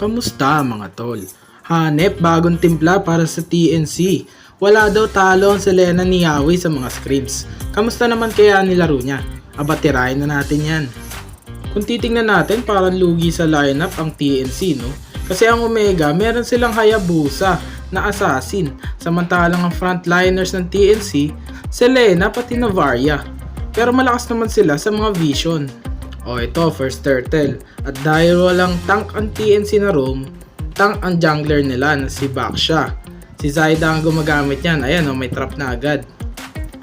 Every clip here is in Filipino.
Kamusta mga tol? Hanep bagong timpla para sa TNC. Wala daw talo ang Selena ni Yawi sa mga scripts. Kamusta naman kaya nilaro niya? Aba tirahin na natin yan. Kung titingnan natin parang lugi sa lineup ang TNC no? Kasi ang Omega meron silang Hayabusa na assassin. Samantalang ang frontliners ng TNC, Selena pati Navaria. Pero malakas naman sila sa mga vision. O ito, first turtle. At dahil walang tank ang TNC na roam, tank ang jungler nila na si Baksha. Si Zaida ang gumagamit niyan. Ayan o, may trap na agad.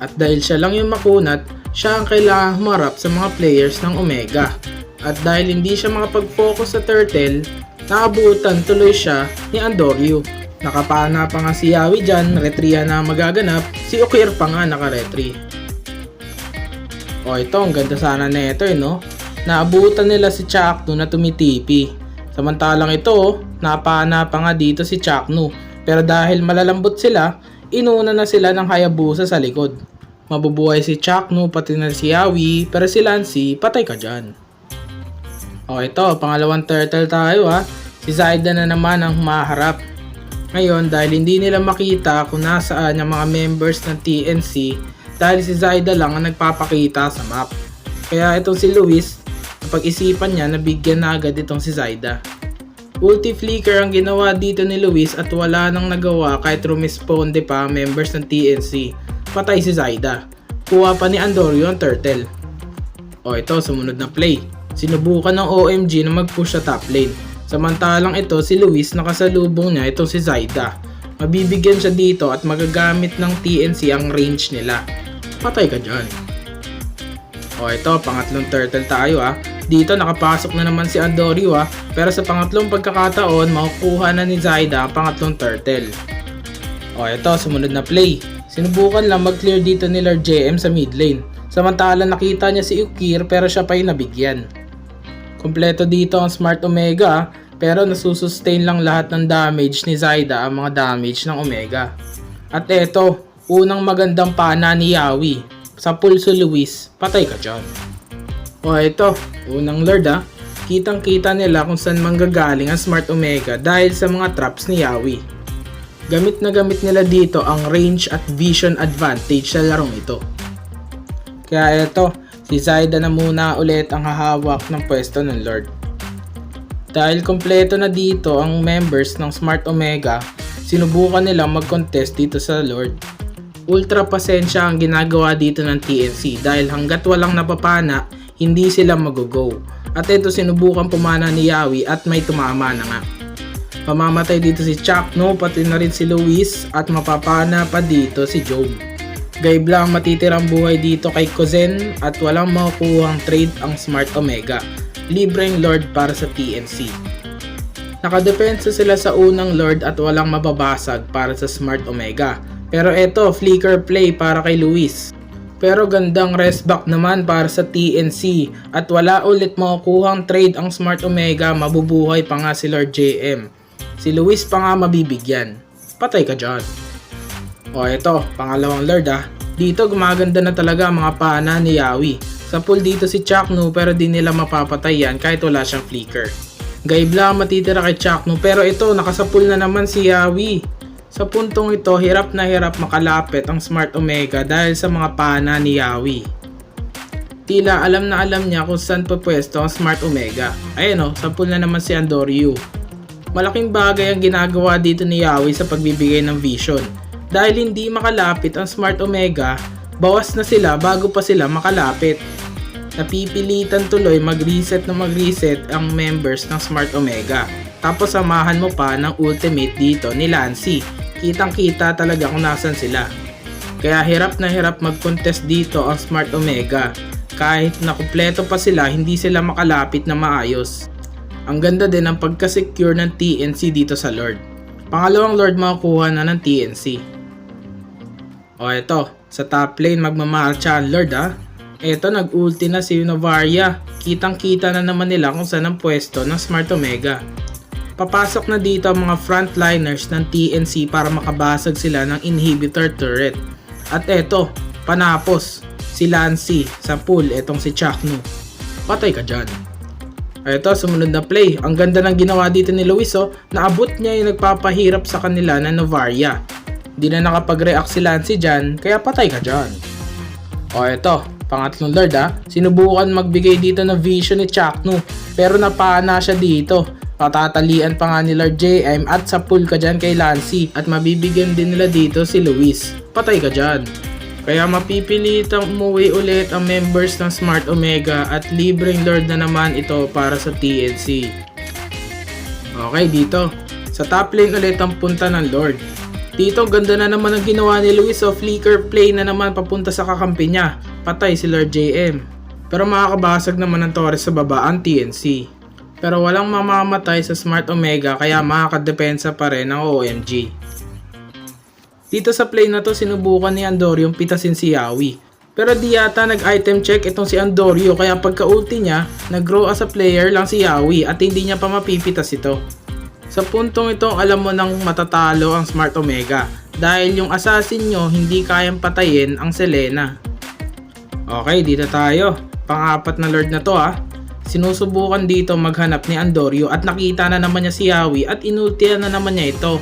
At dahil siya lang yung makunat, siya ang kailangan humarap sa mga players ng Omega. At dahil hindi siya makapag-focus sa turtle, naabutan tuloy siya ni Andoryu. Nakapana pa nga si Yawi dyan, retria na magaganap, si Ukir pa nga naka-retry. O ito, ang ganda sana na ito no? Naabutan nila si Chaknu na tumitipi. Samantalang ito, napana pa nga dito si Chaknu. Pero dahil malalambot sila, inuna na sila ng Hayabusa sa likod. Mabubuhay si Chaknu pati na si Yawi, pero si Lancy, patay ka dyan. O ito, pangalawang turtle tayo ha. Si Zaida na naman ang humaharap. Ngayon, dahil hindi nila makita kung nasaan ang mga members ng TNC, dahil si Zaida lang ang nagpapakita sa map. Kaya itong si Luis, napag-isipan niya na bigyan na agad itong si Zaida. Ulti flicker ang ginawa dito ni Luis at wala nang nagawa kahit rumisponde pa ang members ng TNC. Patay si Zaida. Kuha pa ni Andoryu ang turtle. O ito, sumunod na play. Sinubukan ng OMG na mag-push sa top lane. Samantalang ito si Luis nakasalubong niya itong si Zaida. Mabibigyan siya dito at magagamit ng TNC ang range nila. Patay ka dyan. O ito, pangatlong turtle tayo ha. Dito nakapasok na naman si Andoryu ha. Pero sa pangatlong pagkakataon, makukuha na ni Zaida ang pangatlong turtle. O ito, sumunod na play. Sinubukan lang mag-clear dito ni Lord JM sa mid lane. Samantalang nakita niya si Ukir pero siya pa yung nabigyan. Kompleto dito ang Smart Omega pero nasusustain lang lahat ng damage ni Zaida ang mga damage ng Omega. At eto, unang magandang pana ni Yawi. Sa pulso Luis, patay ka dyan. O ito, unang Lord ha. Kitang kita nila kung saan manggagaling ang Smart Omega dahil sa mga traps ni Yawi. Gamit na gamit nila dito ang range at vision advantage sa larong ito. Kaya ito, si Zaida na muna ulit ang hahawak ng pwesto ng Lord. Dahil kompleto na dito ang members ng Smart Omega, sinubukan nilang mag-contest dito sa Lord. Ultra pasensya ang ginagawa dito ng TNC dahil hanggat walang napapana, hindi sila mag-go. At ito sinubukan pumana ni Yawi at may tumama na nga. Mamamatay dito si Chaknu pati na rin si Luis at mapapana pa dito si Job. Gayb lang matitirang buhay dito kay Kozen at walang makukuhang trade ang Smart Omega. Libreng Lord para sa TNC. Nakadepensa sila sa unang Lord at walang mababasag para sa Smart Omega. Pero eto, flicker play para kay Luis. Pero gandang rest back naman para sa TNC at wala ulit makukuhang trade ang Smart Omega, mabubuhay pa nga si Lord JM. Si Luis pa nga mabibigyan. Patay ka dyan. O eto, pangalawang Lord ha. Dito gumaganda na talaga ang mga pana ni Yawi. Sa pool dito si Chaknu pero di nila mapapatay yan kahit wala siyang flicker. Gayb lang matitira kay Chaknu pero ito nakasapul na naman si Yawi. Sa puntong ito, hirap na hirap makalapit ang Smart Omega dahil sa mga pana ni Yawi. Tila alam na alam niya kung saan pupwesto ang Smart Omega. Ayan o, sampul na naman si Andoryu. Malaking bagay ang ginagawa dito ni Yawi sa pagbibigay ng vision. Dahil hindi makalapit ang Smart Omega, bawas na sila bago pa sila makalapit. Napipilitan tuloy mag-reset ang members ng Smart Omega. Tapos samahan mo pa ng ultimate dito ni Lancy. Kitang kita talaga kung nasan sila. Kaya hirap na hirap mag-contest dito ang Smart Omega. Kahit na kumpleto pa sila, hindi sila makalapit na maayos. Ang ganda din ang pagka-secure ng TNC dito sa Lord. Pangalawang Lord makukuha na ng TNC. O eto, sa top lane magmamarcha ang Lord ha. Eto nag-ulti na si Navaria. Kitang kita na naman nila kung saan ang pwesto ng Smart Omega. Papasok na dito ang mga frontliners ng TNC para makabasag sila ng inhibitor turret. At eto, panapos, si Lancy sa pool, etong si Chaknu. Patay ka dyan. Ito, sumunod na play. Ang ganda ng ginawa dito ni Luis, oh. Naabot niya yung nagpapahirap sa kanila na Novaria. Di na nakapag-react si Lancey dyan, kaya patay ka dyan. O ito, pangatlong Lord sinubukan magbigay dito ng vision ni Chaknu, pero napana siya dito. Patatalian pa nga ni Lord JM at sa pool ka dyan kay Lancey at mabibigyan din nila dito si Luis. Patay ka dyan. Kaya mapipilitang umuwi ulit ang members ng Smart Omega at libreng Lord na naman ito para sa TNC. Okay, dito. Sa top lane ulit ang punta ng Lord. Dito ganda na naman ang ginawa ni Luis, flicker play na naman papunta sa kakampi niya. Patay si Lord JM. Pero makakabasag naman ng Torres sa baba ang TNC. Pero walang mamamatay sa Smart Omega kaya makakadepensa pa rin ang OMG. Dito sa play na to sinubukan ni Andorio pitasin si Yawi. Pero di yata nag-item check itong si Andorio kaya pagka-ulti niya, nag-grow as a player lang si Yawi at hindi niya pa mapipitas ito. Sa puntong ito alam mo nang matatalo ang Smart Omega dahil yung assassin nyo hindi kayang patayin ang Selena. Okay, dito tayo. Pang-apat na Lord na to Sinusubukan dito maghanap ni Andorio at nakita na naman niya si Yawi at inultihan na naman niya ito.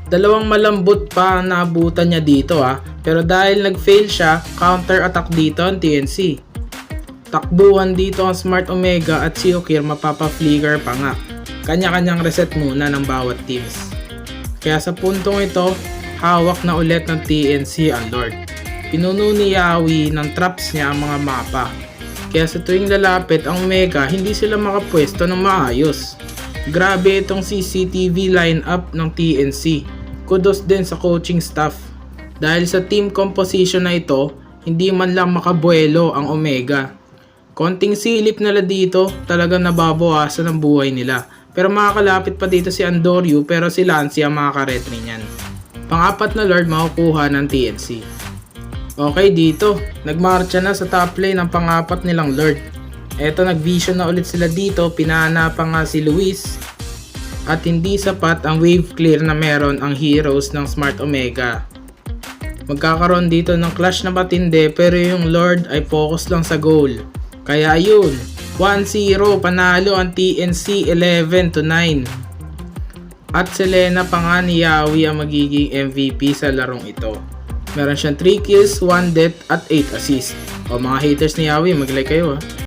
Dalawang malambot pa ang naabutan niya dito pero dahil nag-fail siya, counter attack dito ang TNC. Takbuhan dito ang Smart Omega at si Okir mapapa-flicker pa nga. Kanya-kanyang reset muna ng bawat teams. Kaya sa puntong ito, hawak na ulit ng TNC ang Lord. Pinuno ni Yawi ng traps niya ang mga mapa. Kaya sa tuwing lalapit ang Omega, hindi sila makapwesto ng maayos. Grabe itong CCTV lineup ng TNC. Kudos din sa coaching staff. Dahil sa team composition na ito, hindi man lang makabuelo ang Omega. Konting silip nila dito, talagang nababawasan ang buhay nila. Pero makakalapit pa dito si Andorio pero si Lancey ang makakaretry niyan. Pang-apat na Lord makukuha ng TNC. Okay dito, nagmarcha na sa top lane ang pang-apat nilang Lord. Eto nag-vision na ulit sila dito, pinana pa nga si Luis. At hindi sapat ang wave clear na meron ang heroes ng Smart Omega. Magkakaroon dito ng clash na matindi pero yung Lord ay focus lang sa goal. Kaya yun, 1-0 panalo ang TNC 11-9. At Selena pa nga ni Yawi ang magiging MVP sa larong ito. Meron siyang 3 kills, 1 death at 8 assists. O mga haters ni Yawi, mag-like kayo